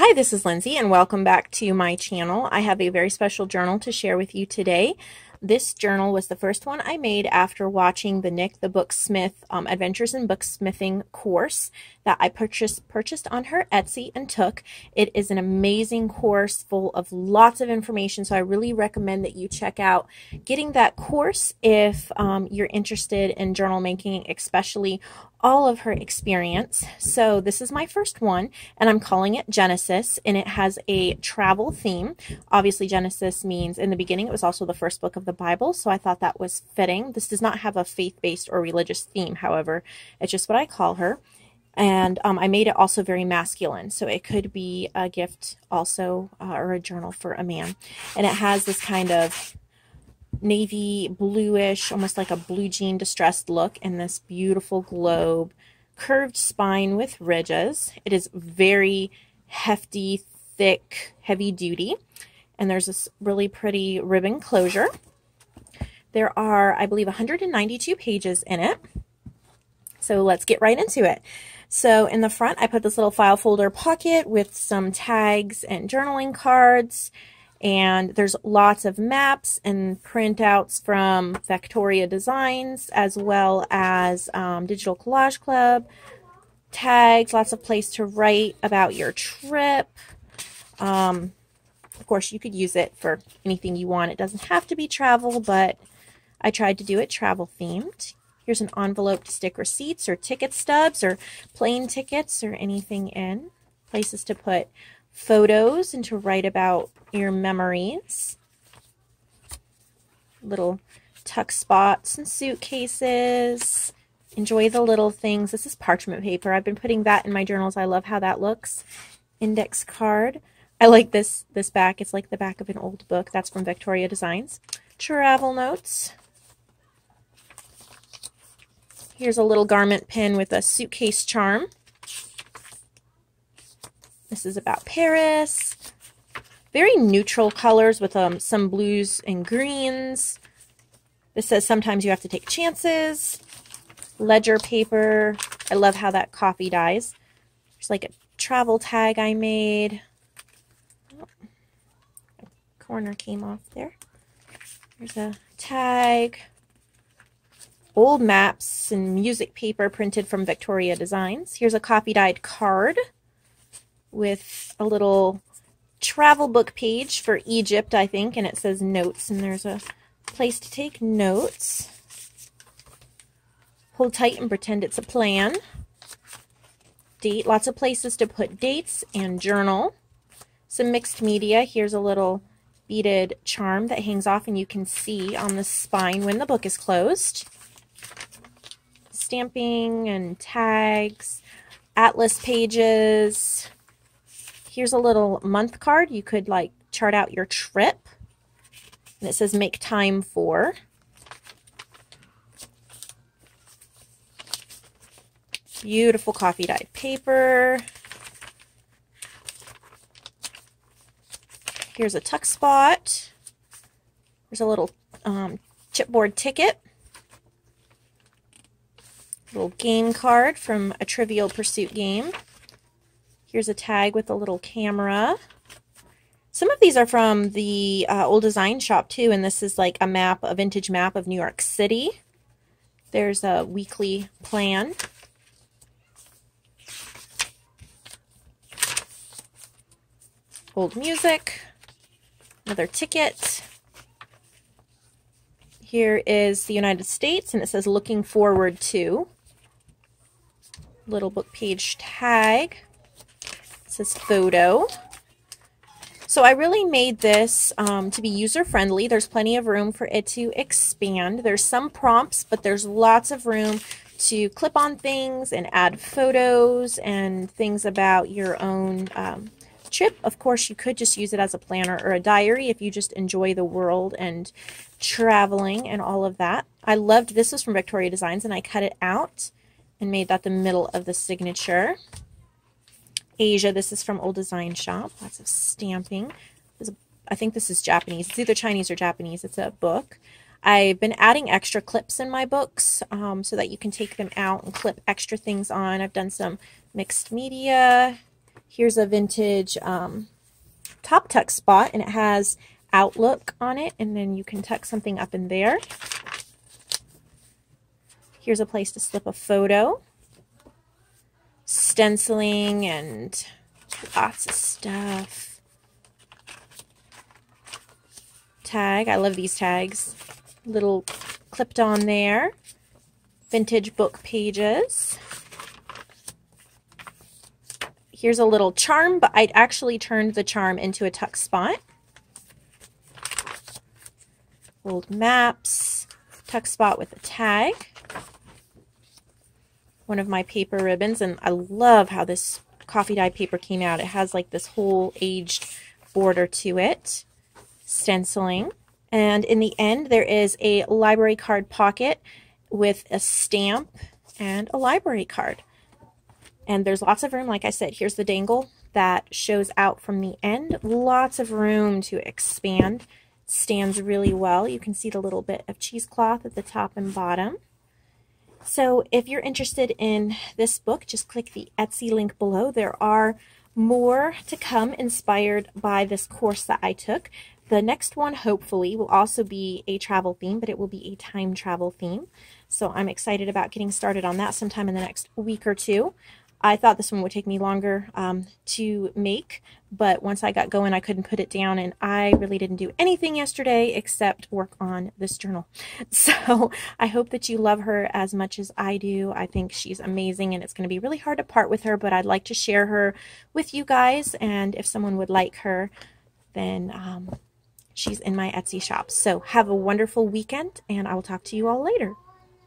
Hi, this is Lindsay and welcome back to my channel. I have a very special journal to share with you today. This journal was the first one I made after watching the Nick the Booksmith Adventures in Booksmithing course that I purchased on her Etsy and took. It is an amazing course full of lots of information, so I really recommend that you check out getting that course if you're interested in journal making, especially all of her experience. So this is my first one and I'm calling it Genesis, and it has a travel theme. Obviously Genesis means in the beginning it was also the first book of the Bible, so I thought that was fitting. This does not have a faith-based or religious theme, however, it's just what I call her. And I made it also very masculine, so it could be a gift also or a journal for a man. And it has this kind of navy bluish, almost like a blue jean distressed look, and this beautiful globe, curved spine with ridges. It is very hefty, thick, heavy duty, and there's this really pretty ribbon closure. There are, I believe, 192 pages in it. So let's get right into it. So in the front, I put this little file folder pocket with some tags and journaling cards. And there's lots of maps and printouts from VectoriaDesigns, as well as Digital Collage Club, tags, lots of place to write about your trip. Of course, you could use it for anything you want. It doesn't have to be travel, but I tried to do it travel themed. Here's an envelope to stick receipts or ticket stubs or plane tickets or anything in. Places to put photos and to write about your memories. Little tuck spots and suitcases. Enjoy the little things. This is parchment paper. I've been putting that in my journals. I love how that looks. Index card. I like this back. It's like the back of an old book. That's from VectoriaDesigns. Travel notes. Here's a little garment pin with a suitcase charm. This is about Paris. Very neutral colors with some blues and greens. This says sometimes you have to take chances. Ledger paper. I love how that coffee dyes. There's like a travel tag I made. Oh, a corner came off there. There's a tag. Old maps and music paper printed from VectoriaDesigns. Here's a coffee dyed card with a little travel book page for Egypt, I think, and it says notes, and there's a place to take notes. Hold tight and pretend it's a plan. Date, lots of places to put dates and journal. Some mixed media. Here's a little beaded charm that hangs off and you can see on the spine when the book is closed. Stamping and tags, atlas pages. Here's a little month card. You could like chart out your trip. And it says make time for. Beautiful coffee dyed paper. Here's a tuck spot. There's a little chipboard ticket. Little game card from a Trivial Pursuit game. Here's a tag with a little camera. Some of these are from the old design shop too, and this is like a map, a vintage map of New York City. There's a weekly plan. Old music. Another ticket. Here is the United States, and it says looking forward to. Little book page tag. It says photo. So I really made this to be user-friendly. There's plenty of room for it to expand. There's some prompts, but there's lots of room to clip on things and add photos and things about your own trip. Of course, you could just use it as a planner or a diary if you just enjoy the world and traveling and all of that. I loved this. Was from VectoriaDesigns, and I cut it out and made that the middle of the signature. Asia, this is from Old Design Shop. Lots of stamping. I think this is Japanese. It's either Chinese or Japanese. It's a book. I've been adding extra clips in my books so that you can take them out and clip extra things on. I've done some mixed media. Here's a vintage top tuck spot, and it has Outlook on it, and then you can tuck something up in there. Here's a place to slip a photo. Stenciling and lots of stuff. Tag. I love these tags. Little clipped on there. Vintage book pages. Here's a little charm, but I'd actually turned the charm into a tuck spot. Old maps. Tuck spot with a tag. One of my paper ribbons, and I love how this coffee dye paper came out. It has like this whole aged border to it. Stenciling. And in the end, there is a library card pocket with a stamp and a library card. And there's lots of room. Like I said, here's the dangle that shows out from the end. Lots of room to expand. Stands really well. You can see the little bit of cheesecloth at the top and bottom. So if you're interested in this book, just click the Etsy link below. There are more to come inspired by this course that I took. The next one, hopefully, will also be a travel theme, but it will be a time travel theme. So I'm excited about getting started on that sometime in the next week or two. I thought this one would take me longer to make, but once I got going, I couldn't put it down, and I really didn't do anything yesterday except work on this journal. So I hope that you love her as much as I do. I think she's amazing, and it's going to be really hard to part with her, but I'd like to share her with you guys, and if someone would like her, then she's in my Etsy shop. So have a wonderful weekend, and I will talk to you all later.